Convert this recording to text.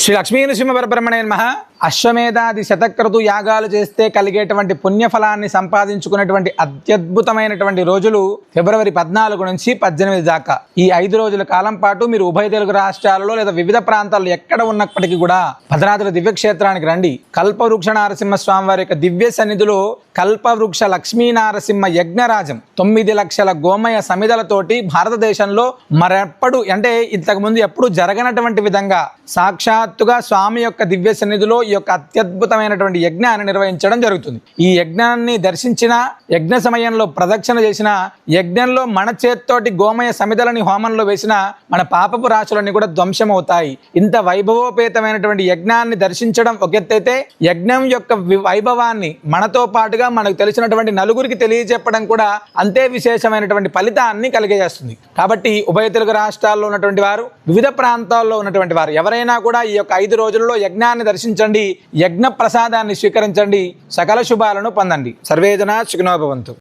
శ్రీ లక్ష్మీ నృసింహ పరబ్రహ్మణే నమః. అశ్వమేధాది శతక్రతు యాగాలు చేస్తే కలిగేటువంటి పుణ్యఫలాన్ని సంపాదించుకునేటువంటి అత్యద్భుతమైనటువంటి రోజులు ఫిబ్రవరి 14 నుంచి 18 దాకా. ఈ 5 రోజుల కాలం పాటు మీరు ఉభయ తెలుగు రాష్ట్రాలలో లేదా వివిధ ప్రాంతాల్లో ఎక్కడ ఉన్నప్పటికీ కూడా భద్రాద్రి దివ్యక్షేత్రానికి రండి. కల్పవృక్ష నారసింహ స్వామి వారి యొక్క దివ్య సన్నిధిలో కల్పవృక్ష లక్ష్మీ నారసింహ యజ్ఞరాజం 9 లక్షల గోమయ సమిధలతోటి భారతదేశంలో మరెప్పుడు అంటే ఇంతకు ముందు ఎప్పుడు జరగనటువంటి విధంగా సాక్షాత్తుగా స్వామి యొక్క దివ్య సన్నిధిలో ఈ యొక్క అత్యద్భుతమైనటువంటి యజ్ఞాన్ని నిర్వహించడం జరుగుతుంది. ఈ యజ్ఞాన్ని దర్శించిన, యజ్ఞ సమయంలో ప్రదక్షిణ చేసిన, యజ్ఞంలో మన చేత్తోటి గోమయ సమిధలని హోమంలో వేసిన మన పాపపు రాశులన్నీ కూడా ధ్వంసమవుతాయి. ఇంత వైభవోపేతమైనటువంటి యజ్ఞాన్ని దర్శించడం ఒక ఎత్తైతే, యజ్ఞం యొక్క వైభవాన్ని మనతో పాటుగా మనకు తెలిసినటువంటి నలుగురికి తెలియజెప్పడం కూడా అంతే విశేషమైనటువంటి ఫలితాన్ని కలిగజేస్తుంది. కాబట్టి ఉభయ తెలుగు రాష్ట్రాల్లో ఉన్నటువంటి వారు, వివిధ ప్రాంతాల్లో ఉన్నటువంటి వారు ఎవరైనా కూడా ఈ యొక్క 5 రోజుల్లో యజ్ఞాన్ని దర్శించండి, యజ్ఞ ప్రసాదాన్ని స్వీకరించండి, సకల శుభాలను పొందండి. సర్వేజన సుఖినో భవంతు.